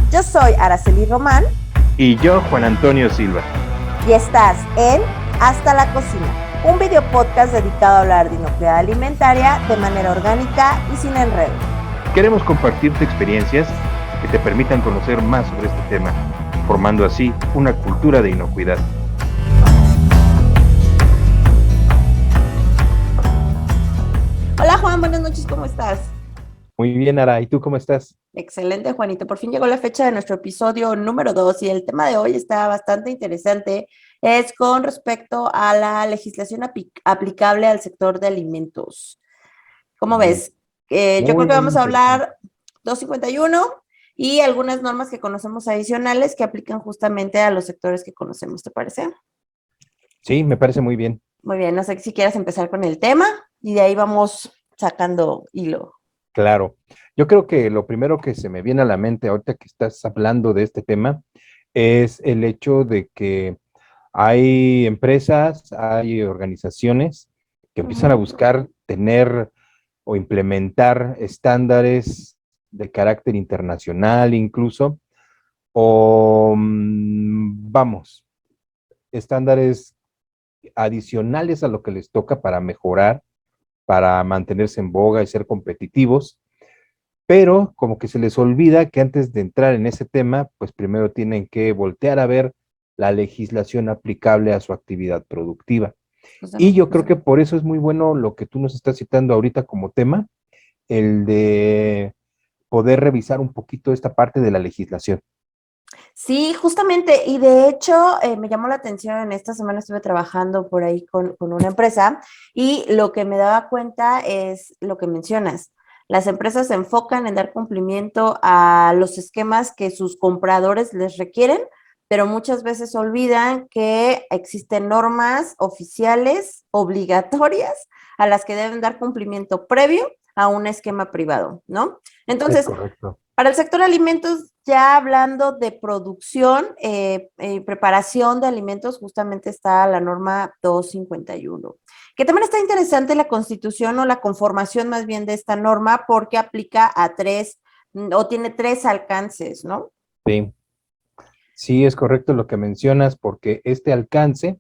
Yo soy Araceli Román. Y yo, Juan Antonio Silva. Y estás en Hasta la Cocina, un video podcast dedicado a hablar de inocuidad alimentaria de manera orgánica y sin enredo. Queremos compartirte experiencias que te permitan conocer más sobre este tema, formando así una cultura de inocuidad. Hola Juan, buenas noches, ¿cómo estás? Muy bien, Ara, ¿y tú cómo estás? Excelente, Juanito. Por fin llegó la fecha de nuestro episodio número 2 y el tema de hoy está bastante interesante. Es con respecto a la legislación aplicable al sector de alimentos. ¿Cómo ves? Yo creo que Muy vamos a interesante. hablar 251 y algunas normas que conocemos adicionales que aplican justamente a los sectores que conocemos, ¿te parece? Sí, me parece muy bien. Muy bien, no sé si quieras empezar con el tema y de ahí vamos sacando hilo. Claro. Yo creo que lo primero que se me viene a la mente ahorita que estás hablando de este tema es el hecho de que hay empresas, hay organizaciones que empiezan a buscar tener o implementar estándares de carácter internacional incluso, o vamos, estándares adicionales a lo que les toca para mejorar, para mantenerse en boga y ser competitivos, pero como que se les olvida que antes de entrar en ese tema, pues primero tienen que voltear a ver la legislación aplicable a su actividad productiva. Y Justamente. yo creo que por eso es muy bueno lo que tú nos estás citando ahorita como tema, el de poder revisar un poquito esta parte de la legislación. Sí, justamente, y de hecho me llamó la atención, en esta semana estuve trabajando por ahí con una empresa y lo que me daba cuenta es lo que mencionas. Las empresas se enfocan en dar cumplimiento a los esquemas que sus compradores les requieren, pero muchas veces olvidan que existen normas oficiales obligatorias a las que deben dar cumplimiento previo a un esquema privado, ¿no? Es Entonces, correcto. para el sector alimentos, ya hablando de producción, preparación de alimentos, justamente está la norma 251, que también está interesante la constitución o la conformación más bien de esta norma porque aplica a tres o tiene tres alcances, ¿no? Sí, sí, es correcto lo que mencionas porque este alcance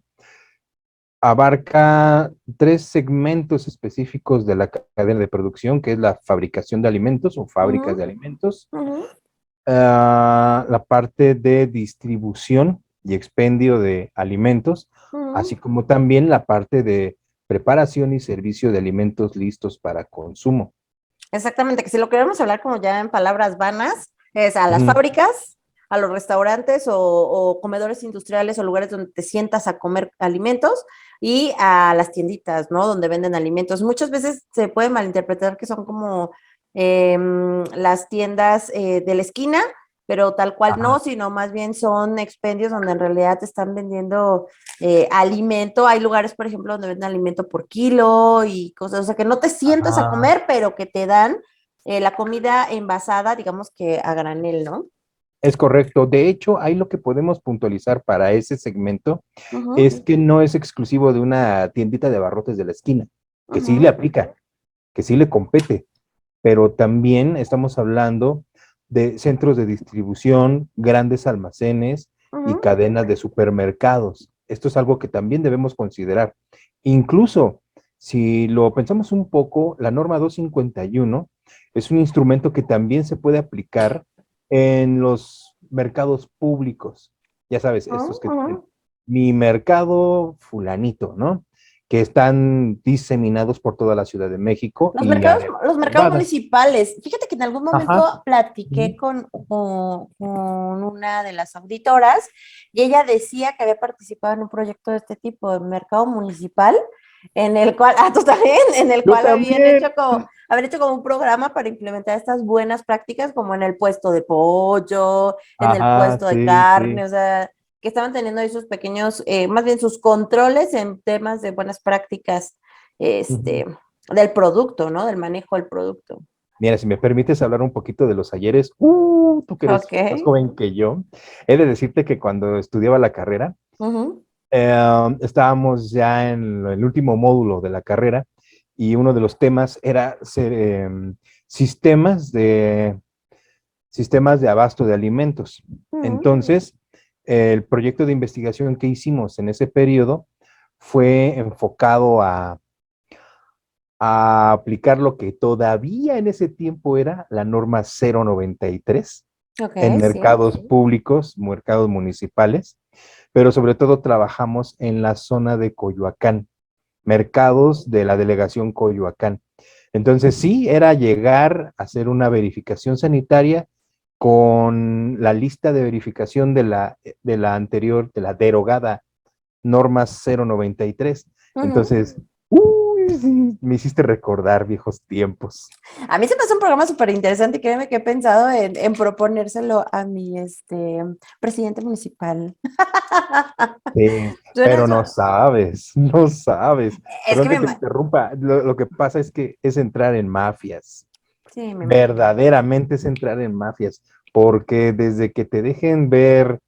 abarca tres segmentos específicos de la cadena de producción, que es la fabricación de alimentos o Uh -huh, fábricas de alimentos, uh -huh, la parte de distribución y expendio de alimentos, uh -huh. así como también la parte de preparación y servicio de alimentos listos para consumo. Exactamente, que si lo queremos hablar como ya en palabras vanas, es a las Ujú. fábricas, a los restaurantes o comedores industriales o lugares donde te sientas a comer alimentos y a las tienditas, ¿no? Donde venden alimentos. Muchas veces se puede malinterpretar que son como las tiendas de la esquina, pero tal cual no, Ajá. sino más bien son expendios donde en realidad te están vendiendo alimento. Hay lugares, por ejemplo, donde venden alimento por kilo y cosas, o sea, que no te sientas a Ajá. comer, pero que te dan la comida envasada, digamos que a granel, ¿no? Es correcto. De hecho, ahí lo que podemos puntualizar para ese segmento Uh -huh, es que no es exclusivo de una tiendita de abarrotes de la esquina, uh que sí le -huh, aplica, que sí le compete, pero también estamos hablando de centros de distribución, grandes almacenes uh y -huh. cadenas de supermercados. Esto es algo que también debemos considerar. Incluso, si lo pensamos un poco, la norma 251 es un instrumento que también se puede aplicar en los mercados públicos. Ya sabes, Uh estos que -huh. mi mercado fulanito, ¿no? Que están diseminados por toda la Ciudad de México y áreas Los mercados conurbadas. municipales. Fíjate que en algún Ajá. momento platiqué Ujú. con una de las auditoras y ella decía que había participado en un proyecto de este tipo, de mercado municipal, en el cual, tú también, en el Yo cual también. habían hecho como un programa para implementar estas buenas prácticas, como en el puesto de pollo, en el Ajá, puesto de sí, carne, sí. o sea, que estaban teniendo ahí sus pequeños, más bien sus controles en temas de buenas prácticas, Ujú. este, del producto, ¿no? Del manejo del producto. Mira, si me permites hablar un poquito de los ayeres, tú que Ok. eres más joven que yo, he de decirte que cuando estudiaba la carrera, Ujú. estábamos ya en el último módulo de la carrera y uno de los temas era sistemas de sistemas de abasto de alimentos. Mm, Entonces, el proyecto de investigación que hicimos en ese periodo fue enfocado a aplicar lo que todavía en ese tiempo era la norma 093 ok, en sí. mercados públicos, mercados municipales, pero sobre todo trabajamos en la zona de Coyoacán, mercados de la delegación Coyoacán. Entonces sí, era llegar a hacer una verificación sanitaria con la lista de verificación de la anterior, de la derogada norma 093. Ujú. Entonces, uy, sí, me hiciste recordar viejos tiempos. A mí se me hace un programa súper interesante. Créeme que he pensado en proponérselo a mi presidente municipal. Sí, Suena, pero no sabes, no sabes. es que Perdón me... que te interrumpa. Lo que pasa es que es entrar en mafias. Sí, me imagino. Verdaderamente es entrar en mafias, porque desde que te dejen ver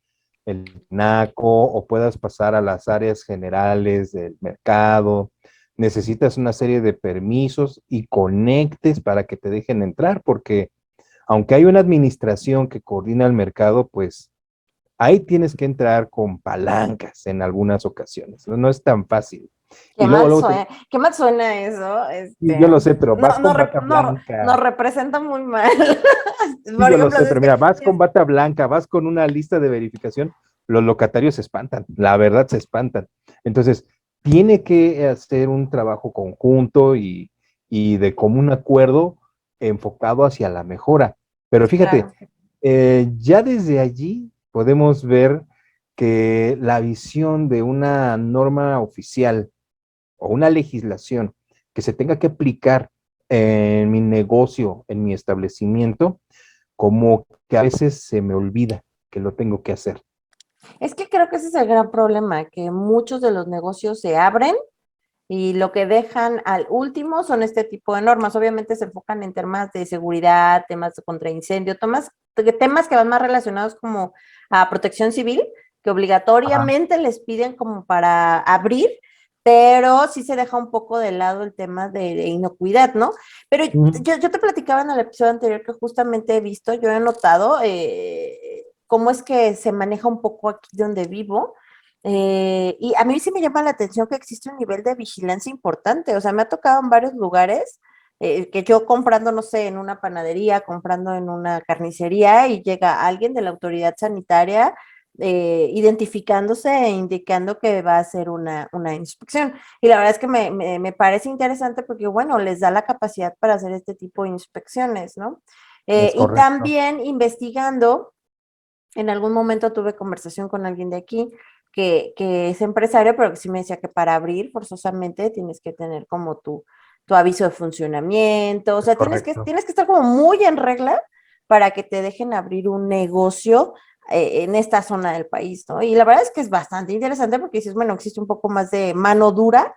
el NACO o puedas pasar a las áreas generales del mercado, necesitas una serie de permisos y conectes para que te dejen entrar, porque aunque hay una administración que coordina el mercado, pues ahí tienes que entrar con palancas en algunas ocasiones. No, no es tan fácil. Y luego te, Qué mal suena eso. y yo lo sé, pero No, vas con bata nos blanca. representa muy mal. Sí, Por yo lo ejemplo, sé, pero mira, vas con bata blanca, vas con una lista de verificación, los locatarios se espantan, la verdad se espantan. Entonces, tiene que hacer un trabajo conjunto y de común acuerdo enfocado hacia la mejora. Pero fíjate, claro. ya desde allí podemos ver que la visión de una norma oficial o una legislación que se tenga que aplicar en mi negocio, en mi establecimiento, como que a veces se me olvida que lo tengo que hacer. Es que creo que ese es el gran problema, que muchos de los negocios se abren y lo que dejan al último son este tipo de normas. Obviamente se enfocan en temas de seguridad, temas de contra incendio, temas que van más relacionados como a protección civil, que Ajá. obligatoriamente les piden como para abrir, pero sí se deja un poco de lado el tema de inocuidad, ¿no? Pero Mm. yo te platicaba en el episodio anterior que justamente he visto, yo he notado cómo es que se maneja un poco aquí donde vivo. Y a mí sí me llama la atención que existe un nivel de vigilancia importante. O sea, me ha tocado en varios lugares que yo comprando, no sé, en una panadería, comprando en una carnicería y llega alguien de la autoridad sanitaria identificándose e indicando que va a hacer una inspección. Y la verdad es que me parece interesante porque, bueno, les da la capacidad para hacer este tipo de inspecciones, ¿no? Es Y correcto. también investigando en algún momento tuve conversación con alguien de aquí que es empresario, pero que sí me decía que para abrir forzosamente tienes que tener como tu aviso de funcionamiento, o Es sea, correcto. tienes que estar como muy en regla para que te dejen abrir un negocio en esta zona del país, ¿no? Y la verdad es que es bastante interesante porque dices, bueno, existe un poco más de mano dura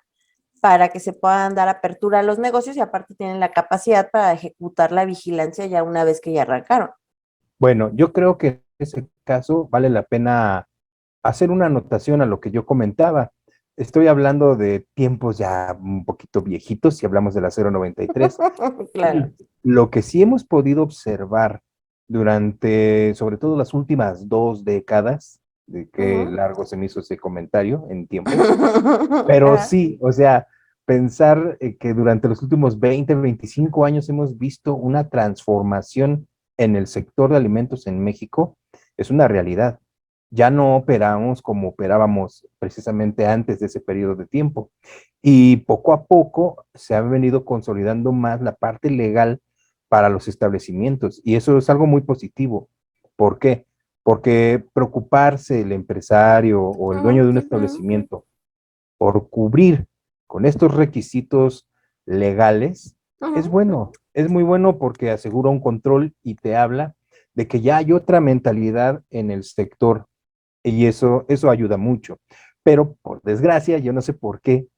para que se puedan dar apertura a los negocios y aparte tienen la capacidad para ejecutar la vigilancia ya una vez que ya arrancaron. Bueno, yo creo que en ese caso vale la pena hacer una anotación a lo que yo comentaba. Estoy hablando de tiempos ya un poquito viejitos, si hablamos de la 093. Claro. Lo que sí hemos podido observar durante, sobre todo las últimas 2 décadas, de qué Ujú. largo se me hizo ese comentario en tiempo, pero Ajá. sí, o sea, pensar que durante los últimos 20, 25 años hemos visto una transformación en el sector de alimentos en México es una realidad. Ya no operamos como operábamos precisamente antes de ese periodo de tiempo. Y poco a poco se ha venido consolidando más la parte legal para los establecimientos. Y eso es algo muy positivo. ¿Por qué? Porque preocuparse el empresario o el dueño de un Ujú, establecimiento por cubrir con estos requisitos legales es ujú. bueno, es muy bueno porque asegura un control y te habla de que ya hay otra mentalidad en el sector y eso ayuda mucho. Pero por desgracia, yo no sé por qué,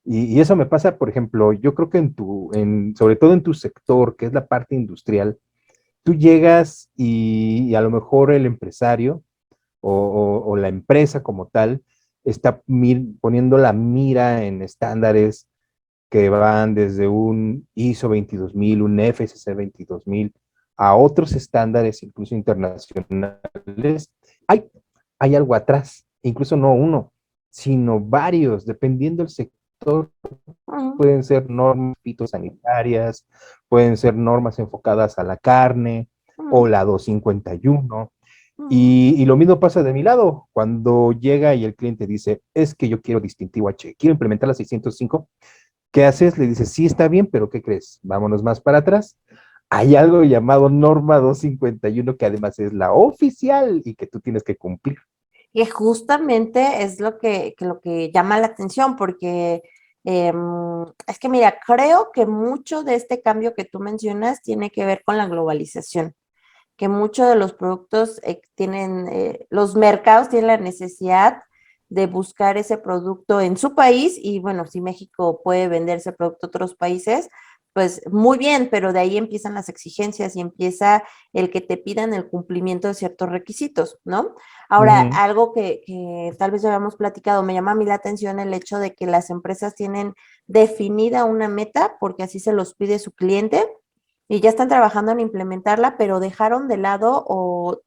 y eso me pasa, por ejemplo, yo creo que sobre todo en tu sector, que es la parte industrial, tú llegas y a lo mejor el empresario o la empresa como tal está poniendo la mira en estándares que van desde un ISO 22000, un FSC 22000, a otros estándares, incluso internacionales, hay, hay algo atrás, incluso no uno, sino varios, dependiendo del sector. Ujú, Pueden ser normas fitosanitarias, pueden ser normas enfocadas a la carne o ujú, la 251. ujú. Y lo mismo pasa de mi lado, cuando llega y el cliente dice, es que yo quiero distintivo H, quiero implementar la 605. ¿Qué haces? Le dices, sí, está bien, pero ¿qué crees? Vámonos más para atrás. Hay algo llamado norma 251 que además es la oficial y que tú tienes que cumplir. Que justamente es lo que llama la atención, porque es que mira, creo que mucho de este cambio que tú mencionas tiene que ver con la globalización, que muchos de los productos tienen, los mercados tienen la necesidad de buscar ese producto en su país y bueno, si México puede vender ese producto a otros países, pues muy bien, pero de ahí empiezan las exigencias y empieza el que te pidan el cumplimiento de ciertos requisitos, ¿no? Ahora, Ujú. algo que tal vez ya habíamos platicado, me llama a mí la atención el hecho de que las empresas tienen definida una meta porque así se los pide su cliente y ya están trabajando en implementarla, pero dejaron de lado o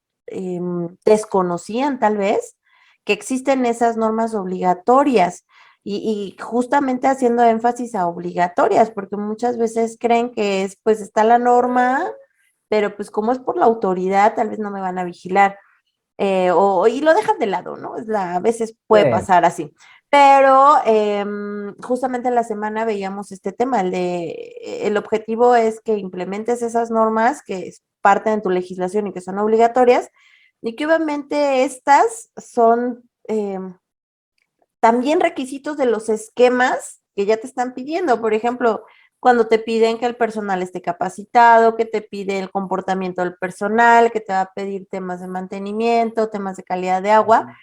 desconocían tal vez que existen esas normas obligatorias y justamente haciendo énfasis a obligatorias, porque muchas veces creen que es, pues está la norma, pero pues como es por la autoridad, tal vez no me van a vigilar y lo dejan de lado, ¿no? A veces puede Sí, pasar así. Pero justamente en la semana veíamos este tema, el objetivo es que implementes esas normas que parten de tu legislación y que son obligatorias, y que obviamente estas son también requisitos de los esquemas que ya te están pidiendo. Por ejemplo, cuando te piden que el personal esté capacitado, que te pide el comportamiento del personal, que te va a pedir temas de mantenimiento, temas de calidad de agua,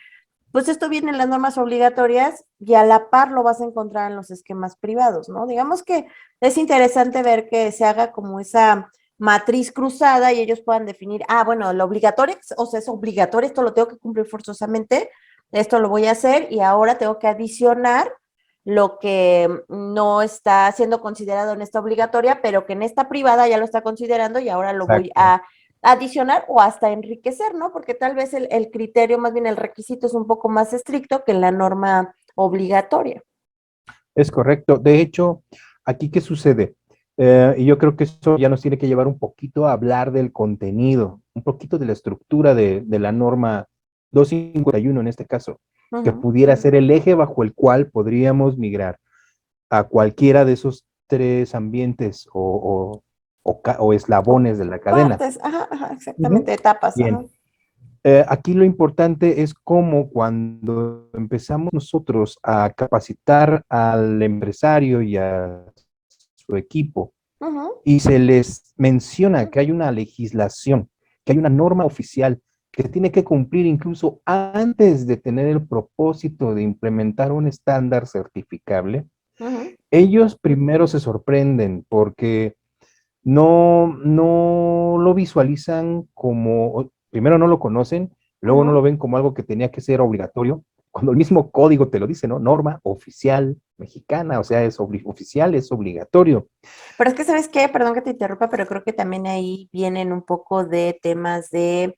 pues esto viene en las normas obligatorias y a la par lo vas a encontrar en los esquemas privados, ¿no? Digamos que es interesante ver que se haga como esa matriz cruzada y ellos puedan definir, bueno, lo obligatorio, o sea, es obligatorio, esto lo tengo que cumplir forzosamente, esto lo voy a hacer y ahora tengo que adicionar lo que no está siendo considerado en esta obligatoria, pero que en esta privada ya lo está considerando y ahora lo voy exacto. a adicionar o hasta enriquecer, ¿no? Porque tal vez el criterio, más bien el requisito es un poco más estricto que la norma obligatoria. Es correcto. De hecho, aquí, ¿qué sucede? Y yo creo que eso ya nos tiene que llevar un poquito a hablar del contenido, un poquito de la estructura de la norma 251 en este caso, que Ujú. pudiera ser el eje bajo el cual podríamos migrar a cualquiera de esos tres ambientes o eslabones de la cadena. Partes, ajá, exactamente, Ujú. etapas, ajá. Bien. Aquí lo importante es cómo cuando empezamos nosotros a capacitar al empresario y a su equipo Ujú, y se les menciona que hay una legislación, que hay una norma oficial que tiene que cumplir incluso antes de tener el propósito de implementar un estándar certificable, ujú, ellos primero se sorprenden porque no lo visualizan como, primero no lo conocen, luego no lo ujú. ven como algo que tenía que ser obligatorio, cuando el mismo código te lo dice, ¿no? Norma oficial mexicana, o sea, es oficial, es obligatorio. Pero es que, ¿sabes qué? Perdón que te interrumpa, pero creo que también ahí vienen un poco de temas de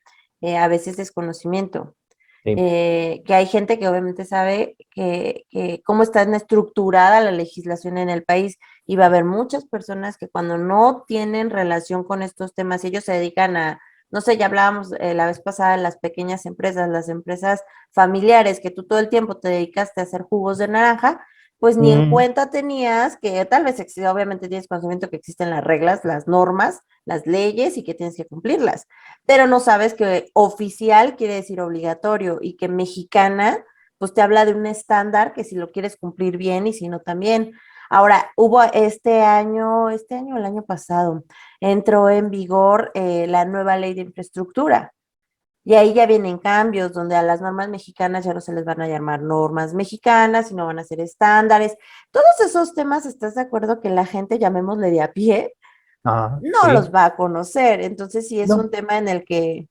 a veces desconocimiento. Sí. Que hay gente que obviamente sabe que cómo está estructurada la legislación en el país y va a haber muchas personas que cuando no tienen relación con estos temas, ellos se dedican a, no sé, ya hablábamos la vez pasada de las pequeñas empresas, las empresas familiares, que tú todo el tiempo te dedicaste a hacer jugos de naranja, pues ni en Mm, cuenta tenías que tal vez obviamente tienes conocimiento que existen las reglas, las normas, las leyes y que tienes que cumplirlas, pero no sabes que oficial quiere decir obligatorio y que mexicana, pues te habla de un estándar que si lo quieres cumplir bien y si no también. Ahora, hubo este año o el año pasado, entró en vigor la nueva ley de infraestructura. Y ahí ya vienen cambios donde a las normas mexicanas ya no se les van a llamar normas mexicanas, sino van a ser estándares. Todos esos temas, ¿estás de acuerdo que la gente, llamémosle de a pie, no sí, los va a conocer? Entonces sí es un no. tema en el que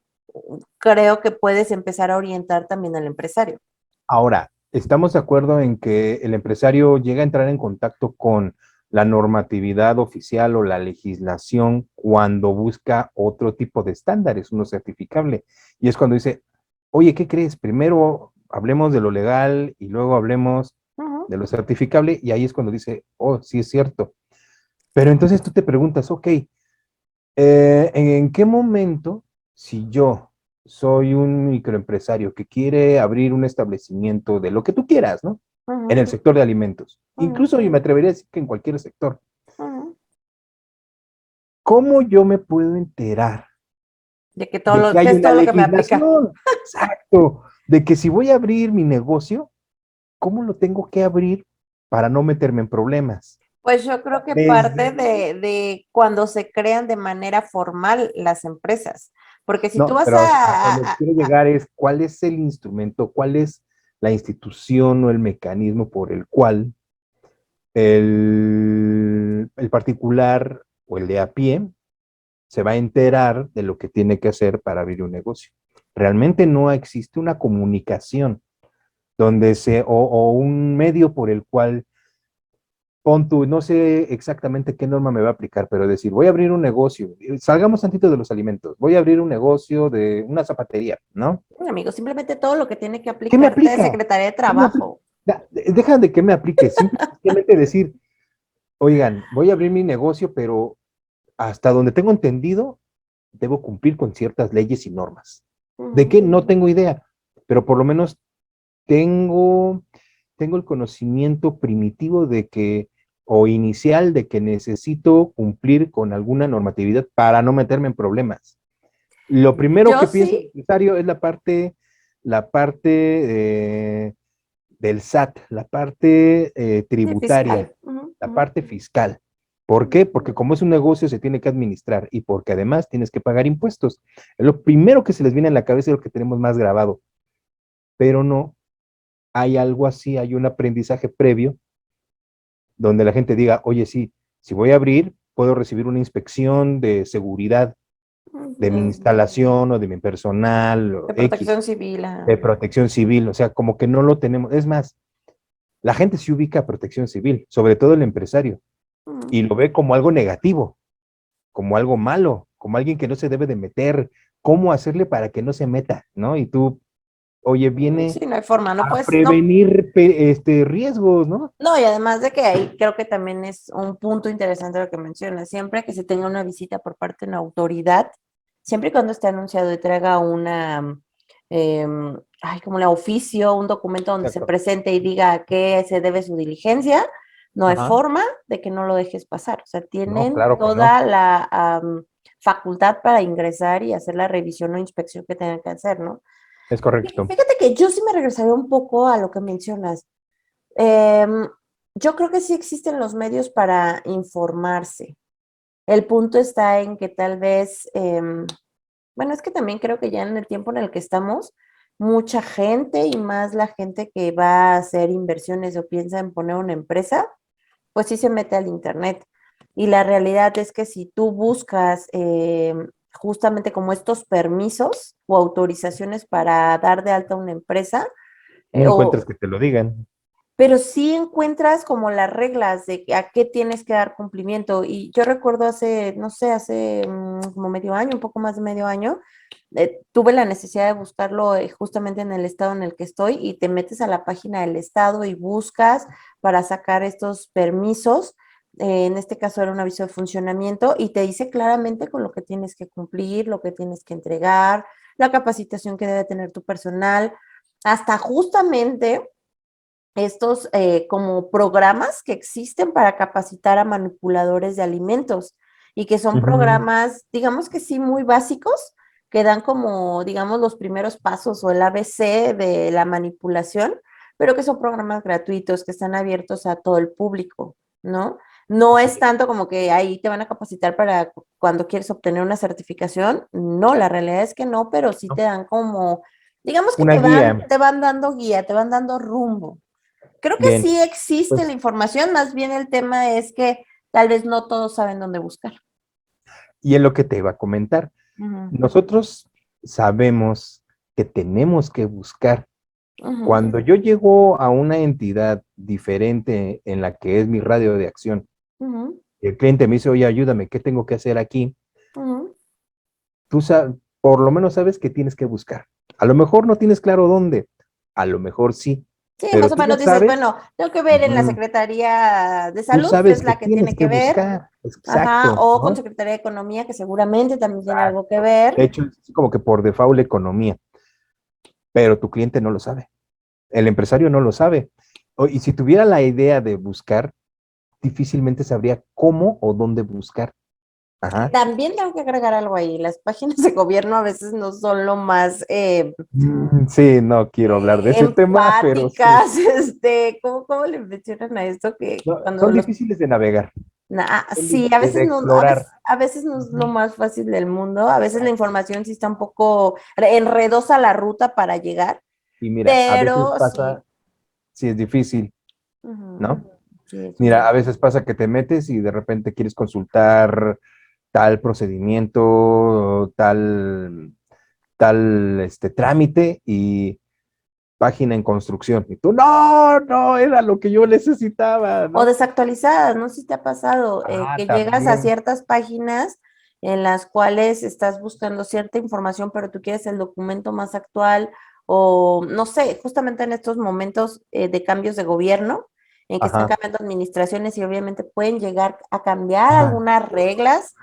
creo que puedes empezar a orientar también al empresario. Ahora, estamos de acuerdo en que el empresario llega a entrar en contacto con la normatividad oficial o la legislación cuando busca otro tipo de estándares, uno certificable. Y es cuando dice, oye, ¿qué crees? Primero hablemos de lo legal y luego hablemos Ujú, de lo certificable, y ahí es cuando dice, oh, sí es cierto. Pero entonces tú te preguntas, ok, ¿en qué momento, si yo soy un microempresario que quiere abrir un establecimiento de lo que tú quieras, ¿no? En ujú, el sector de alimentos, ujú, incluso yo me atrevería a decir que en cualquier sector, ujú. ¿cómo yo me puedo enterar De que de que que hay es una todo lo que me aplica. legislación? Exacto, de que si voy a abrir mi negocio, ¿cómo lo tengo que abrir para no meterme en problemas? Pues yo creo que parte Desde, de cuando se crean de manera formal las empresas, porque si tú no, vas pero a donde quiero llegar es cuál es el instrumento, cuál es la institución o el mecanismo por el cual el particular o el de a pie se va a enterar de lo que tiene que hacer para abrir un negocio. Realmente no existe una comunicación o un medio por el cual pon tú, no sé exactamente qué norma me va a aplicar, pero decir, voy a abrir un negocio, salgamos tantito de los alimentos, voy a abrir un negocio de una zapatería, ¿no? amigo, simplemente todo lo que tiene que ¿Qué me aplicarte de aplica? Secretaría de ¿Qué me aplica? Trabajo. Deja de que me aplique, simplemente decir, oigan, voy a abrir mi negocio, pero hasta donde tengo entendido, debo cumplir con ciertas leyes y normas. ¿De Ujú. qué? No tengo idea, pero por lo menos tengo, tengo el conocimiento primitivo de que, o inicial, de que necesito cumplir con alguna normatividad para no meterme en problemas. Lo primero Yo que piensa el sí, empresario es la parte del SAT, la parte sí, tributaria, fiscal. Ujú, la ujú, parte fiscal. ¿Por qué? Porque como es un negocio se tiene que administrar y porque además tienes que pagar impuestos. Es lo primero que se les viene a la cabeza y lo que tenemos más grabado, pero no hay algo así, hay un aprendizaje previo donde la gente diga, oye, sí, si voy a abrir, puedo recibir una inspección de seguridad de mi ujú. instalación o de mi personal o De X, protección civil. de protección civil, o sea, como que no lo tenemos. Es más, la gente se ubica a protección civil, sobre todo el empresario, Ujú. y lo ve como algo negativo, como algo malo, como alguien que no se debe de meter, cómo hacerle para que no se meta, ¿no? Y tú, oye, viene Sí, no hay forma, no a puedes, no. prevenir riesgos, ¿no? No, y además de que ahí creo que también es un punto interesante lo que mencionas, siempre que se tenga una visita por parte de una autoridad, siempre y cuando esté anunciado y traiga una, como la oficio, un documento donde se Exacto. presente y diga a qué se debe su diligencia, no hay Ajá. forma de que no lo dejes pasar. O sea, No, tienen claro que no. toda la facultad para ingresar y hacer la revisión o inspección que tengan que hacer, ¿no? Es correcto. Fíjate que yo sí me regresaría un poco a lo que mencionas. Em, yo creo que sí existen los medios para informarse. El punto está en que tal vez, bueno, es que también creo que ya en el tiempo en el que estamos, mucha gente y más la gente que va a hacer inversiones o piensa en poner una empresa, pues sí se mete al internet. Y la realidad es que si tú buscas justamente como estos permisos o autorizaciones para dar de alta una empresa, No o encuentras que te lo digan. pero sí encuentras como las reglas de a qué tienes que dar cumplimiento. Y yo recuerdo hace, no sé, hace como medio año, un poco más de medio año, tuve la necesidad de buscarlo justamente en el estado en el que estoy y te metes a la página del estado y buscas para sacar estos permisos. En este caso era un aviso de funcionamiento y te dice claramente con lo que tienes que cumplir, lo que tienes que entregar, la capacitación que debe tener tu personal, hasta justamente estos como programas que existen para capacitar a manipuladores de alimentos y que son Ujú. programas, digamos que sí, muy básicos, que dan como, digamos, los primeros pasos o el ABC de la manipulación, pero que son programas gratuitos, que están abiertos a todo el público, ¿no? No Así es es. tanto como que ahí te van a capacitar para cuando quieres obtener una certificación, no, la realidad es que no, pero sí ¿No? te dan como, digamos que Una guía. te van dando guía, te van dando rumbo. Creo que Bien, sí existe la pues, información, más bien el tema es que tal vez no todos saben dónde buscar. y es lo que te iba a comentar. Ujú, Nosotros sabemos que tenemos que buscar. ujú, Cuando yo llego a una entidad diferente en la que es mi radio de acción, Ujú, Y el cliente me dice, oye, ayúdame, ¿qué tengo que hacer aquí? ujú. Tú por lo menos sabes que tienes que buscar. A lo mejor no tienes claro dónde, a lo mejor sí, Sí, más pero o tú ya menos dices, sabes, bueno, tengo que ver en la ujú, Secretaría de tú Salud, que es sabes que la que tienes tiene que que ver, buscar, ajá, exacto, o con ¿no? Secretaría de Economía, que seguramente también tiene algo que Exacto. ver. De hecho, es como que por default la economía, pero tu cliente no lo sabe, el empresario no lo sabe. Y si tuviera la idea de buscar, difícilmente sabría cómo o dónde buscar. Ajá. También tengo que agregar algo ahí. Las páginas de gobierno a veces no son lo más Sí, no quiero hablar de ese tema, pero sí. empáticas, ¿cómo le mencionan a esto? Que No, cuando son los, difíciles de navegar, son sí, a veces de no, explorar. a veces no es lo Ujú. más fácil del mundo, a veces la Exacto. información sí está un poco enredosa la ruta para llegar, Y mira, a veces pero sí. pasa, sí es difícil, Ujú, ¿no? sí, es Mira, a difícil. veces pasa que te metes y de repente quieres consultar tal procedimiento, tal trámite y página en construcción. Y tú, no, no, era lo que yo necesitaba, O ¿no? desactualizadas, no sé si te ha pasado, Ah, que llegas a también. ciertas páginas en las cuales estás buscando cierta información, pero tú quieres el documento más actual o no sé, justamente en estos momentos de cambios de gobierno, en que están Ajá, cambiando administraciones y obviamente pueden llegar a cambiar ajá. algunas reglas,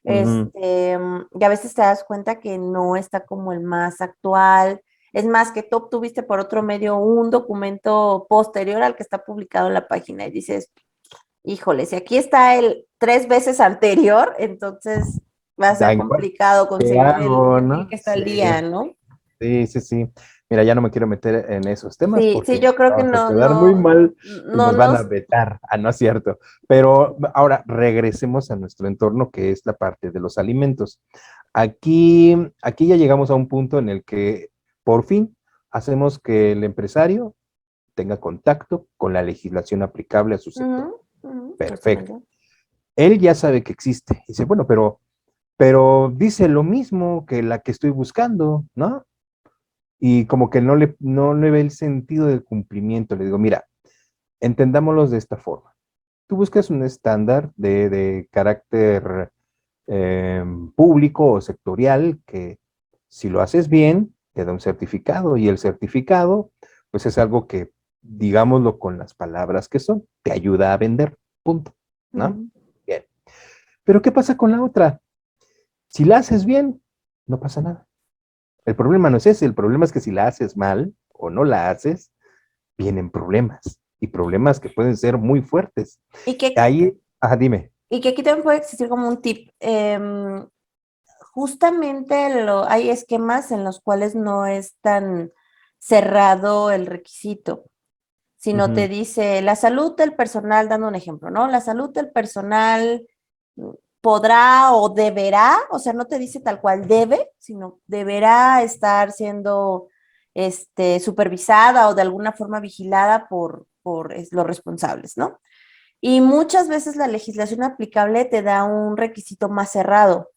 Ujú. y a veces te das cuenta que no está como el más actual. Es más, que tú obtuviste por otro medio un documento posterior al que está publicado en la página y dices, híjole, si aquí está el 3 veces anterior, entonces va a Da ser igual, complicado ¿qué conseguir hago, el no? que está Sí, al día, ¿no? sí, sí, sí. Mira, ya no me quiero meter en esos temas Sí, sí, porque yo creo que vamos a no, quedar muy no, mal y no nos van a nos, vetar. Ah, no es cierto. Pero ahora regresemos a nuestro entorno, que es la parte de los alimentos. Aquí ya llegamos a un punto en el que por fin hacemos que el empresario tenga contacto con la legislación aplicable a su sector. ujú, ujú, Perfecto. justamente. Él ya sabe que existe. Dice, bueno, pero dice lo mismo que la que estoy buscando, ¿no? Y como que no le ve el sentido del cumplimiento. Le digo, mira, entendámoslos de esta forma. Tú buscas un estándar de carácter público o sectorial que si lo haces bien, te da un certificado y el certificado, pues es algo que, digámoslo con las palabras que son, te ayuda a vender, punto, ¿no? Ujú, Bien. Pero ¿qué pasa con la otra? Si la haces bien, no pasa nada. El problema no es ese, el problema es que si la haces mal o no la haces, vienen problemas y problemas que pueden ser muy fuertes. Y que, Ahí, dime. y que aquí también puede existir como un tip. Justamente hay esquemas en los cuales no es tan cerrado el requisito, sino te Ujú, dice la salud del personal, dando un ejemplo, ¿no? La salud del personal podrá o deberá, o sea, no te dice tal cual debe, sino deberá estar siendo supervisada o de alguna forma vigilada por los responsables, ¿no? Y muchas veces la legislación aplicable te da un requisito más cerrado.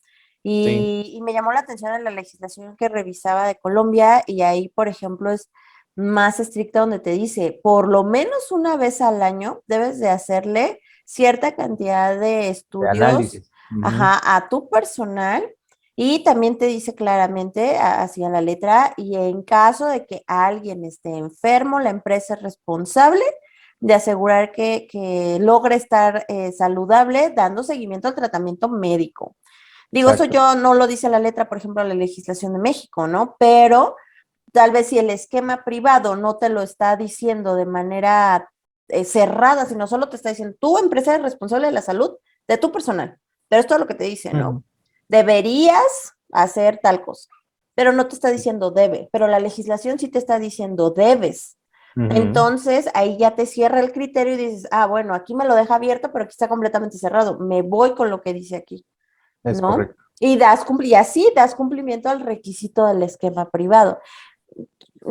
sí, Y me llamó la atención en la legislación que revisaba de Colombia y ahí, por ejemplo, es más estricta donde te dice, por lo menos una vez al año debes de hacerle cierta cantidad de de estudios, análisis. Ujú, ajá, a tu personal y también te dice claramente, hacia la letra, y en caso de que alguien esté enfermo, la empresa es responsable de asegurar que logre estar saludable dando seguimiento al tratamiento médico. Digo, eso exacto. yo no lo dice la letra, por ejemplo, la legislación de México, ¿no? Pero tal vez si el esquema privado no te lo está diciendo de manera cerrada, sino solo te está diciendo, tu empresa es responsable de la salud de tu personal. Pero esto es lo que te dice, ¿no? Ujú, Deberías hacer tal cosa, pero no te está diciendo debe, pero la legislación sí te está diciendo debes. ujú, Entonces ahí ya te cierra el criterio y dices, ah, bueno, aquí me lo deja abierto, pero aquí está completamente cerrado. Me voy con lo que dice aquí, es ¿no? correcto. Y así das cumplimiento al requisito del esquema privado.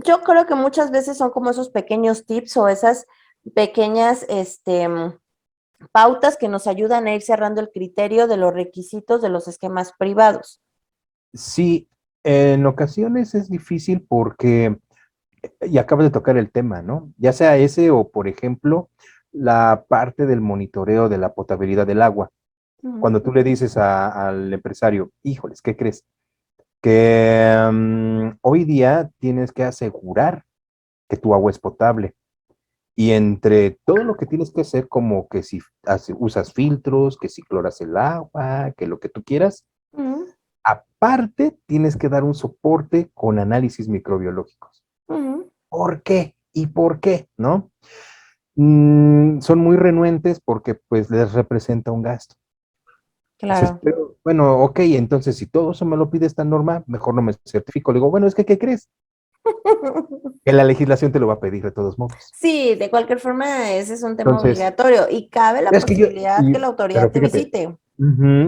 Yo creo que muchas veces son como esos pequeños tips o esas pequeñas pautas que nos ayudan a ir cerrando el criterio de los requisitos de los esquemas privados. Sí, en ocasiones es difícil porque, y acabas de tocar el tema, ¿no? Ya sea ese o, por ejemplo, la parte del monitoreo de la potabilidad del agua. Ujú, Cuando tú le dices al empresario, híjoles, ¿qué crees? Que hoy día tienes que asegurar que tu agua es potable. Y entre todo lo que tienes que hacer, como que si usas filtros, que si cloras el agua, que lo que tú quieras, ujú, aparte tienes que dar un soporte con análisis microbiológicos. ujú. ¿Por qué? ¿Y por qué? ¿No? Son muy renuentes porque pues les representa un gasto. Dices, Claro. pero bueno, ok, entonces si todo eso me lo pide esta norma, mejor no me certifico. Le digo, bueno, es que, ¿qué crees? Que la legislación te lo va a pedir de todos modos. Sí, de cualquier forma, ese es un tema Entonces, obligatorio y cabe la es que yo, posibilidad que la pero autoridad te fíjate, visite.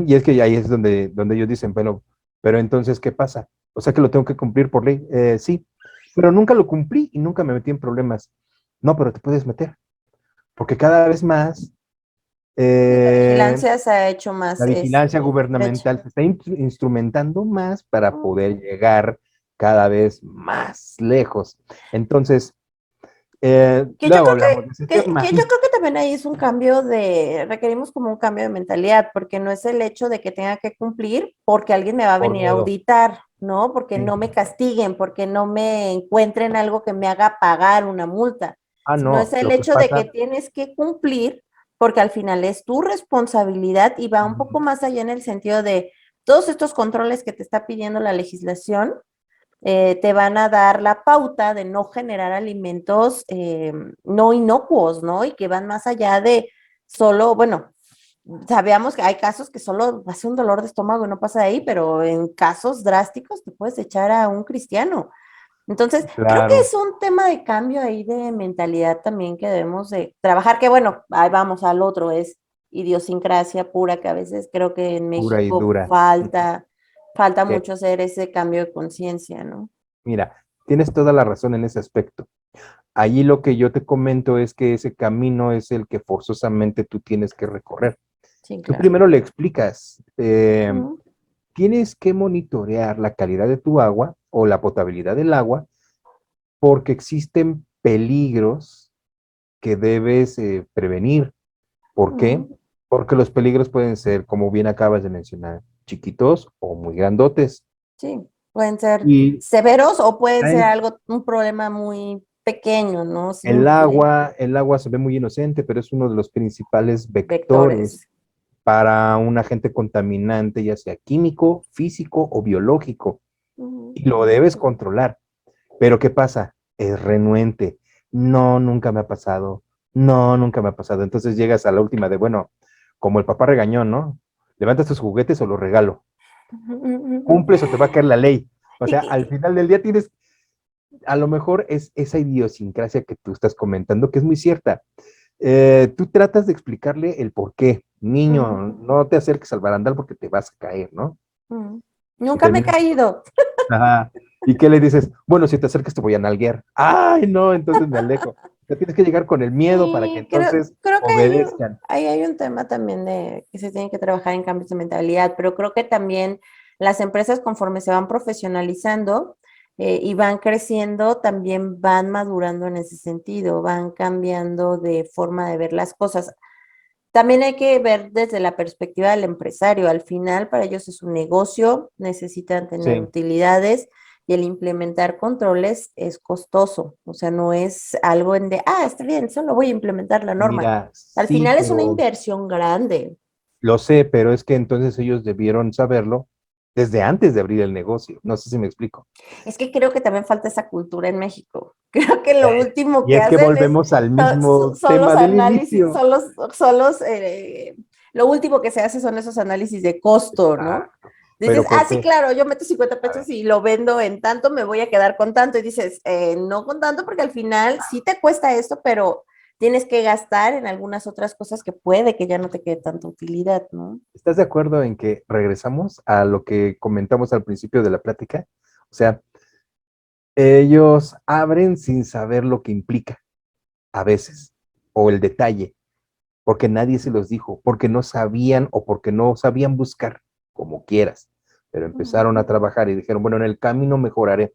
y es que ahí es donde ellos dicen, bueno, pero entonces, ¿qué pasa? O sea que lo tengo que cumplir por ley. Sí, pero nunca lo cumplí y nunca me metí en problemas. No, pero te puedes meter, porque cada vez más Sí, la eh, vigilancia se ha hecho más la vigilancia estrecha. gubernamental se está instrumentando más para Mm. poder llegar cada vez más lejos. Entonces, Que yo luego creo hablamos de ese que tema. yo creo que también ahí es un cambio requerimos como un cambio de mentalidad, porque no es el hecho de que tenga que cumplir porque alguien me va a Por venir a miedo. auditar, ¿no? Porque Sí. no me castiguen, porque no me encuentren algo que me haga pagar una multa, Ah, sino es no, el lo que hecho de que pasa. tienes que cumplir, porque al final es tu responsabilidad y va un poco Ujú. más allá en el sentido de todos estos controles que te está pidiendo la legislación te van a dar la pauta de no generar alimentos no inocuos, ¿no? Y que van más allá de solo, bueno, sabíamos que hay casos que solo hace un dolor de estómago y no pasa de ahí, pero en casos drásticos te puedes echar a un cristiano. Entonces, creo que Claro, es un tema de cambio ahí de mentalidad también que debemos de trabajar, que bueno, ahí vamos al otro, es idiosincrasia pura, que a veces creo que en pura y México dura. falta Que, mucho hacer ese cambio de conciencia, ¿no? mira, tienes toda la razón en ese aspecto. Allí lo que yo te comento es que ese camino es el que forzosamente tú tienes que recorrer. Sí, Tú claro. primero le explicas, Ujú, tienes que monitorear la calidad de tu agua o la potabilidad del agua porque existen peligros que debes prevenir. ¿Por qué? ujú. Porque los peligros pueden ser, como bien acabas de mencionar, chiquitos o muy grandotes. Sí, pueden ser Y severos o pueden ser traen algo, un problema muy pequeño, ¿no? Simple, el agua se ve muy inocente, pero es uno de los principales vectores vectores. para un agente contaminante, ya sea químico, físico o biológico. Ujú, Y lo debes controlar. Pero ¿qué pasa? Es renuente. No, nunca me ha pasado. No, nunca me ha pasado. Entonces llegas a la última de, bueno, como el papá regañón, ¿no? ¿Levantas tus juguetes o los regalo? ¿Cumples o te va a caer la ley? O sea, al Y, final del día tienes, a lo mejor es esa idiosincrasia que tú estás comentando, que es muy cierta. Tú tratas de explicarle el por qué. Niño, ujú, no te acerques al barandal porque te vas a caer, ¿no? ujú. Y Nunca me he terminas. caído. Ajá. ¿Y qué le dices? Bueno, si te acercas te voy a nalguear. Ay, no, entonces me alejo. Ya tienes que llegar con el miedo para que Sí, entonces creo que obedezcan. ahí hay un tema también de que se tiene que trabajar en cambios de mentalidad, pero creo que también las empresas conforme se van profesionalizando y van creciendo, también van madurando en ese sentido, van cambiando de forma de ver las cosas. También hay que ver desde la perspectiva del empresario. Al final, para ellos es un negocio, necesitan tener Sí, utilidades y el implementar controles es costoso. O sea, no es algo está bien, solo voy a implementar la norma. mira, Al sí, final es una pero inversión grande. lo sé, pero es que entonces ellos debieron saberlo desde antes de abrir el negocio. No sé si me explico. Es que creo que también falta esa cultura en México. Creo que lo Eh, último y que es que hacen es, volvemos al mismo son los tema del análisis, inicio. lo último que se hace son esos análisis de costo, ¿no? Exacto. Dices, Pero ¿por sí, qué? claro, yo meto 50 A pesos ver, y lo vendo en tanto, me voy a quedar con tanto. Y dices, no con tanto porque al final sí te cuesta esto, pero tienes que gastar en algunas otras cosas que puede que ya no te quede tanta utilidad, ¿no? ¿estás de acuerdo en que regresamos a lo que comentamos al principio de la plática? O sea, ellos abren sin saber lo que implica a veces, o el detalle, porque nadie se los dijo, porque no sabían o porque no sabían buscar, como quieras, pero Ujú, empezaron a trabajar y dijeron, bueno, en el camino mejoraré.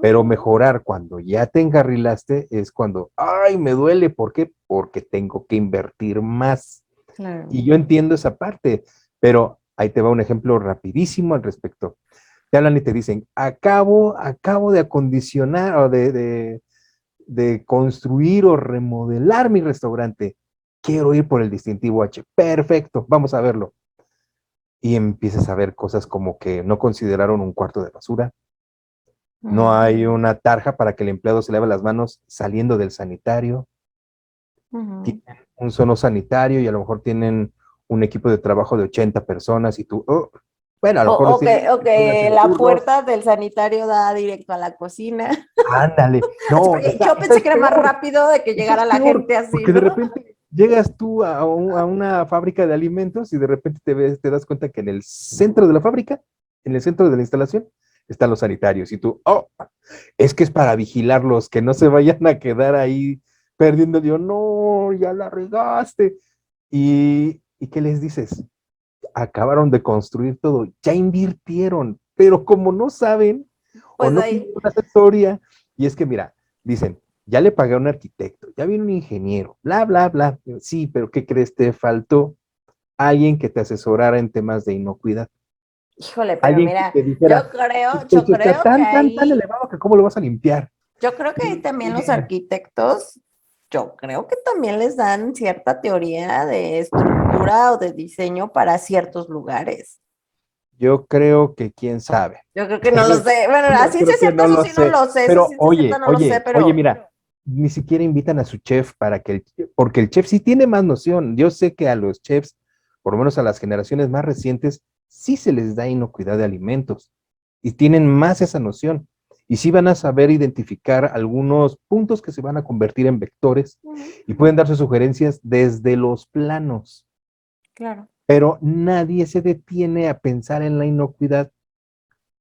pero mejorar cuando ya te encarrilaste es cuando, ay, me duele, ¿por qué? Porque tengo que invertir más. Claro. Y yo entiendo esa parte, pero ahí te va un ejemplo rapidísimo al respecto. Te hablan y te dicen, acabo de acondicionar o de construir o remodelar mi restaurante. Quiero ir por el distintivo H. Perfecto, vamos a verlo. Y empiezas a ver cosas como que no consideraron un cuarto de basura, no Ujú, hay una tarja para que el empleado se lave las manos saliendo del sanitario, ujú. tienen un solo sanitario y a lo mejor tienen un equipo de trabajo de 80 personas y tú, oh, bueno, a lo mejor sí, O que hacen la turnos, puerta del sanitario da directo a la cocina. ándale, Así, no, porque yo esa pensé es que era más peor, rápido de que esa es llegara la peor, gente así, porque de ¿no? repente llegas tú a una fábrica de alimentos y de repente te das cuenta que en el centro de la fábrica, en el centro de la instalación, están los sanitarios y tú, oh, es que es para vigilarlos, que no se vayan a quedar ahí perdiendo. Yo, no, ya la regaste. ¿Y qué les dices? Acabaron de construir todo, ya invirtieron, pero como no saben o Pues no ahí, pidieron asesoría, y es que mira, dicen, ya le pagué a un arquitecto, ya vino un ingeniero, bla, bla, bla. Sí, pero ¿qué crees? Te faltó alguien que te asesorara en temas de inocuidad. híjole, pero Alguien que mira, te dijera, el yo techo está creo que tan ahí, elevado que cómo lo vas a limpiar. yo creo que ahí también los arquitectos, yo creo que también les dan cierta teoría de estructura o de diseño para ciertos lugares. Yo creo que quién sabe. Yo creo que no lo sé. Bueno, a Yo ciencia creo que cierta, no eso lo sí no sé. lo sé, eso Pero ciencia cierta oye, no lo sé, oye, oye, pero mira, ni siquiera invitan a su chef para que porque el chef sí tiene más noción. Yo sé que a los chefs, por lo menos a las generaciones más recientes, sí se les da inocuidad de alimentos y tienen más esa noción. Y sí van a saber identificar algunos puntos que se van a convertir en vectores ujú, y pueden darse sugerencias desde los planos, claro. pero nadie se detiene a pensar en la inocuidad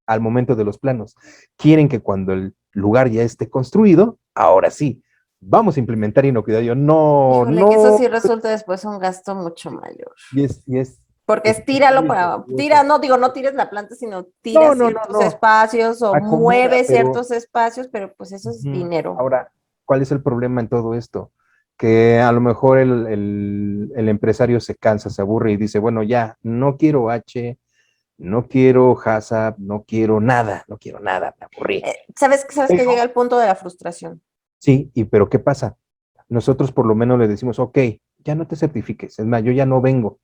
al momento de los planos. Quieren que cuando el lugar ya esté construido, ahora sí, vamos a implementar inocuidad. Yo, no, Híjole, que eso no, sí resulta después un gasto mucho mayor. y es Porque es tíralo estúpido, para, tira, tortuoso. no digo, no tires la planta, sino tira No, no, no, ciertos no, espacios o acomoda, mueve pero ciertos espacios, pero pues eso es dinero. ahora, ¿cuál es el problema en todo esto? Que a lo mejor el empresario se cansa, se aburre y dice, bueno, ya, no quiero H, no quiero HACCP, no quiero nada, me aburrí. ¿Sabes que llega el punto de la frustración? Sí, pero ¿qué pasa? Nosotros por lo menos le decimos, ok, ya no te certifiques, es más, yo ya no vengo,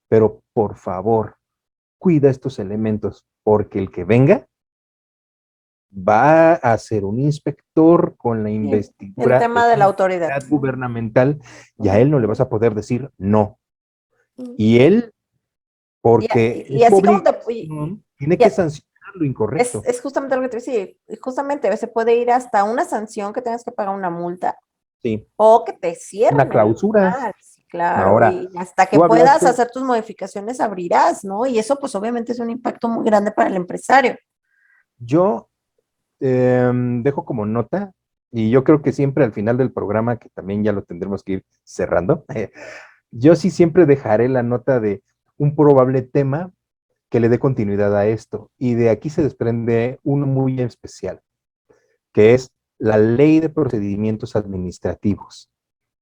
pero por favor, cuida estos elementos, porque el que venga va a ser un inspector con la Sí, el investidura de tema de la una autoridad. entidad gubernamental y a Ujú, él no le vas a poder decir no. ujú. Y él, Y, porque es y su así como te, obligación, tiene y que sancionar lo incorrecto. es justamente lo que te decía, justamente se puede ir hasta una sanción que tengas que pagar una multa Sí, o que te una cierren el clausura. lugar, sí, claro, Ahora, y hasta que tú puedas hablaste, hacer tus modificaciones abrirás, ¿no? Y eso pues obviamente es un impacto muy grande para el empresario. yo dejo como nota, y yo creo que siempre al final del programa, que también ya lo tendremos que ir cerrando, yo sí siempre dejaré la nota de un probable tema que le dé continuidad a esto. Y de aquí se desprende uno muy especial, que es la ley de procedimientos administrativos.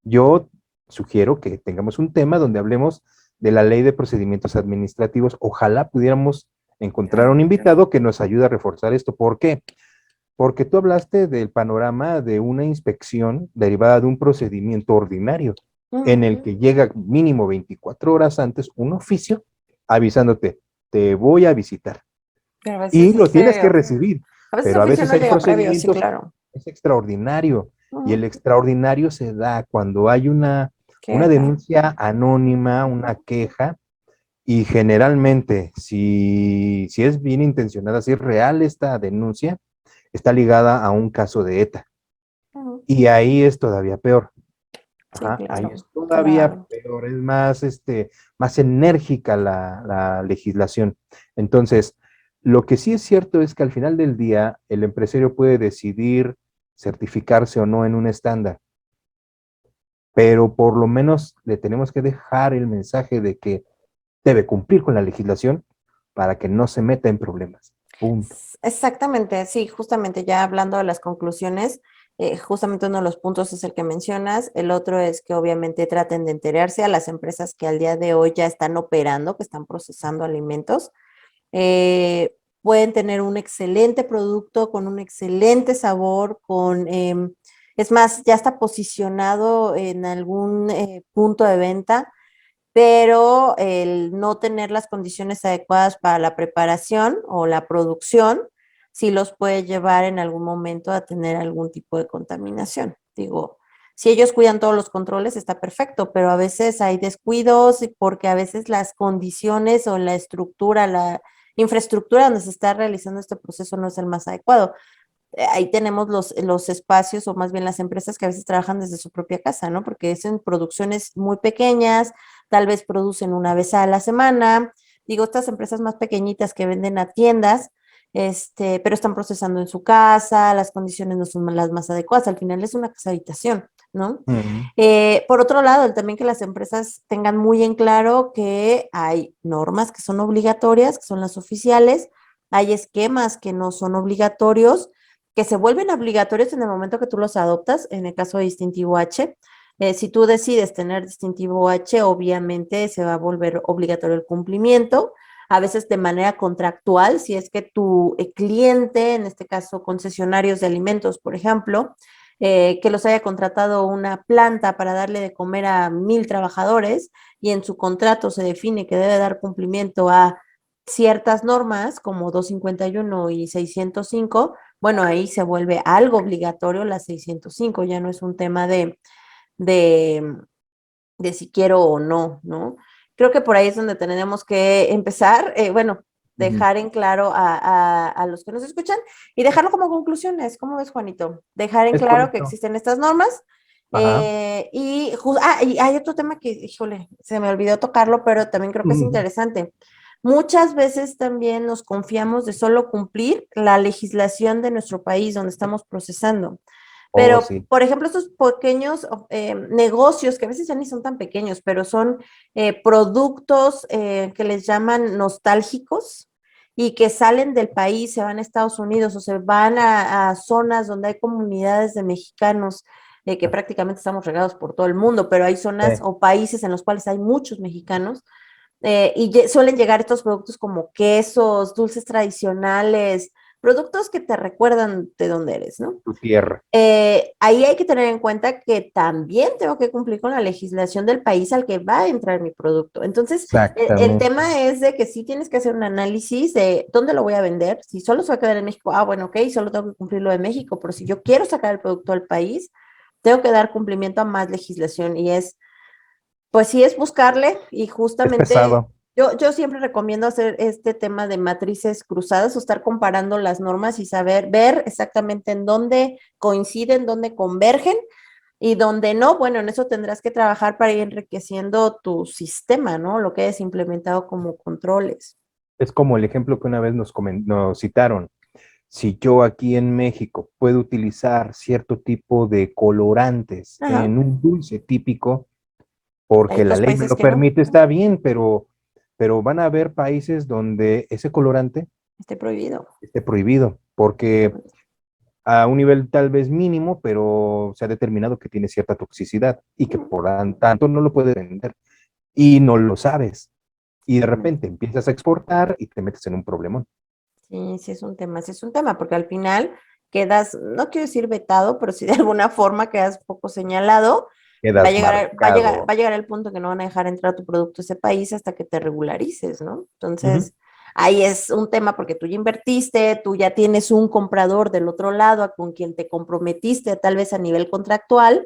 Yo sugiero que tengamos un tema donde hablemos de la ley de procedimientos administrativos. Ojalá pudiéramos encontrar un invitado que nos ayude a reforzar esto. ¿Por qué? Porque tú hablaste del panorama de una inspección derivada de un procedimiento ordinario, en el Ujú. que llega mínimo 24 horas antes un oficio avisándote, te voy a visitar. Pero a veces Y es lo tienes que previo. recibir, A veces el pero a oficio veces no hay llega previo, sí, procedimientos, claro. es extraordinario, y el Ujú. extraordinario se da cuando hay una Queja. denuncia anónima, una queja, y generalmente, si es bien intencionada, si es real esta denuncia, está ligada a un caso de ETA. Ujú. Y ahí es todavía peor. Sí, Ajá, ahí es claro, todavía claro. peor, es más, más enérgica la legislación. Entonces, lo que sí es cierto es que al final del día el empresario puede decidir certificarse o no en un estándar, pero por lo menos le tenemos que dejar el mensaje de que debe cumplir con la legislación para que no se meta en problemas. Punto. Exactamente, sí, justamente ya hablando de las conclusiones, justamente uno de los puntos es el que mencionas, el otro es que obviamente traten de enterarse a las empresas que al día de hoy ya están operando, que están procesando alimentos, pueden tener un excelente producto con un excelente sabor, es más, ya está posicionado en algún punto de venta, pero el no tener las condiciones adecuadas para la preparación o la producción, sí los puede llevar en algún momento a tener algún tipo de contaminación. Digo, si ellos cuidan todos los controles, está perfecto, pero a veces hay descuidos porque a veces las condiciones o la estructura, la infraestructura donde se está realizando este proceso no es el más adecuado. Ahí tenemos los espacios o más bien las empresas que a veces trabajan desde su propia casa, ¿no? Porque es en producciones muy pequeñas, tal vez producen una vez a la semana. Digo, estas empresas más pequeñitas que venden a tiendas, pero están procesando en su casa, las condiciones no son las más adecuadas, al final es una casa habitación, ¿no? Ujú. Por otro lado, también que las empresas tengan muy en claro que hay normas que son obligatorias, que son las oficiales, hay esquemas que no son obligatorios, que se vuelven obligatorios en el momento que tú los adoptas, en el caso de distintivo H. Si tú decides tener distintivo H, obviamente se va a volver obligatorio el cumplimiento, a veces de manera contractual, si es que tu cliente, en este caso concesionarios de alimentos, por ejemplo, que los haya contratado una planta para darle de comer a 1,000 trabajadores y en su contrato se define que debe dar cumplimiento a ciertas normas como 251 y 605, bueno, ahí se vuelve algo obligatorio la 605, ya no es un tema de, de si quiero o no, ¿no? Creo que por ahí es donde tenemos que empezar, bueno, Ujú. dejar en claro a los que nos escuchan y dejarlo como conclusiones. ¿Cómo ves, Juanito? Dejar en Es claro que correcto. existen estas normas. Ajá. Y hay otro tema que, híjole, se me olvidó tocarlo, pero también creo que es Ujú. interesante. Muchas veces también nos confiamos de solo cumplir la legislación de nuestro país donde estamos procesando. Oh, Pero, sí. por ejemplo, estos pequeños negocios, que a veces ya ni son tan pequeños, pero son productos que les llaman nostálgicos y que salen del país, se van a Estados Unidos o se van a zonas donde hay comunidades de mexicanos, que prácticamente estamos regados por todo el mundo, pero hay zonas Sí. o países en los cuales hay muchos mexicanos suelen llegar estos productos como quesos, dulces tradicionales, productos que te recuerdan de dónde eres, ¿no? Tu tierra. Ahí hay que tener en cuenta que también tengo que cumplir con la legislación del país al que va a entrar mi producto. Entonces, el Exactamente. tema es de que sí tienes que hacer un análisis de dónde lo voy a vender. Si solo se va a quedar en México, bueno, ok, solo tengo que cumplir lo de México, pero si yo quiero sacar el producto al país, tengo que dar cumplimiento a más legislación y pues sí, es buscarle y Es justamente pesado. yo siempre recomiendo hacer este tema de matrices cruzadas o estar comparando las normas y saber, ver exactamente en dónde coinciden, dónde convergen y dónde no. Bueno, en eso tendrás que trabajar para ir enriqueciendo tu sistema, ¿no? Lo que hayas implementado como controles. Es como el ejemplo que una vez nos citaron. Si yo aquí en México puedo utilizar cierto tipo de colorantes Ajá. en un dulce típico, Hay porque la otros ley me países lo que no, permite, está bien, pero van a haber países donde ese colorante esté prohibido. esté prohibido, porque a un nivel tal vez mínimo, pero se ha determinado que tiene cierta toxicidad y que por tanto no lo puedes vender y no lo sabes. Y de repente empiezas a exportar y te metes en un problemón. Sí, sí es un tema, porque al final quedas, no quiero decir vetado, pero sí de alguna forma quedas poco señalado. Quedas Va marcado. a llegar el punto que no van a dejar entrar tu producto a ese país hasta que te regularices, ¿no? Ujú. Entonces, ahí es un tema porque tú ya invertiste, tú ya tienes un comprador del otro lado con quien te comprometiste, tal vez a nivel contractual,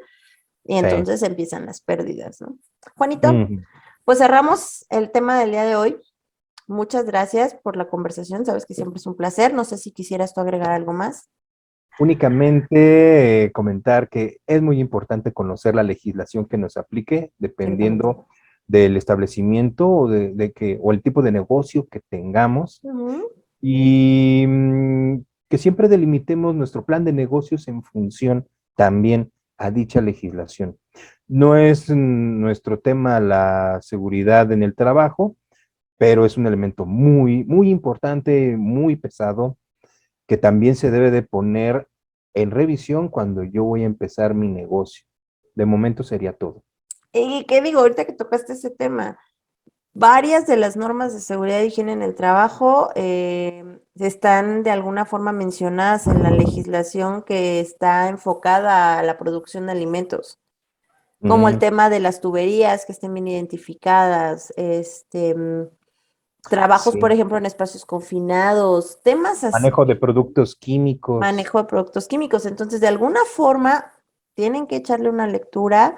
y Sí. entonces empiezan las pérdidas, ¿no? Juanito, Ujú. pues cerramos el tema del día de hoy. Muchas gracias por la conversación. Sabes que siempre es un placer. No sé si quisieras tú agregar algo más. Únicamente comentar que es muy importante conocer la legislación que nos aplique Ciertamente. dependiendo del establecimiento o el tipo de negocio que tengamos Ujú. y que siempre delimitemos nuestro plan de negocios en función también a dicha legislación. No es nuestro tema la seguridad en el trabajo, pero es un elemento muy, muy importante, muy pesado, que también se debe de poner en revisión cuando yo voy a empezar mi negocio. De momento sería todo. ¿Y qué digo ahorita que tocaste ese tema? Varias de las normas de seguridad y higiene en el trabajo están de alguna forma mencionadas en la legislación que está enfocada a la producción de alimentos, como el Mm, tema de las tuberías que estén bien identificadas, trabajos, por sí, ejemplo, en espacios confinados, temas así, manejo de productos químicos, manejo de productos químicos. Entonces, de alguna forma, tienen que echarle una lectura,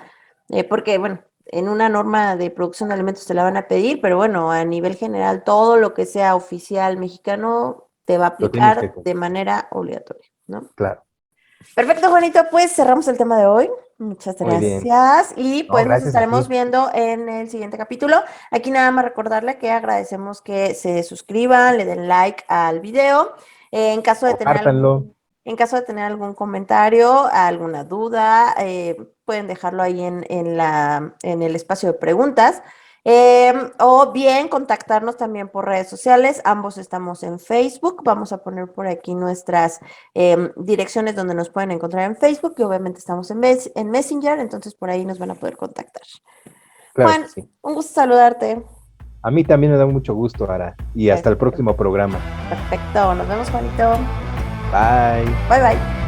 porque, bueno, en una norma de producción de alimentos te la van a pedir, pero bueno, a nivel general, todo lo que sea oficial mexicano te va a lo tienes que aplicar de cumplir, manera obligatoria, ¿no? claro. Perfecto, Juanito, pues cerramos el tema de hoy. Muchas Muy bien. gracias y No, pues nos gracias a estaremos ti. viendo en el siguiente capítulo. Aquí nada más recordarle que agradecemos que se suscriban, le den like al video. En caso de tener Compártanlo. en caso de tener algún comentario, alguna duda, pueden dejarlo ahí en el espacio de preguntas. O bien contactarnos también por redes sociales. Ambos estamos en Facebook. Vamos a poner por aquí nuestras direcciones donde nos pueden encontrar en Facebook y obviamente estamos en Messenger, entonces por ahí nos van a poder contactar. Claro Juan, que sí. un gusto saludarte. A mí también me da mucho gusto, Ara. Y hasta el Perfecto. próximo programa. Perfecto. Nos vemos, Juanito. Bye. Bye bye.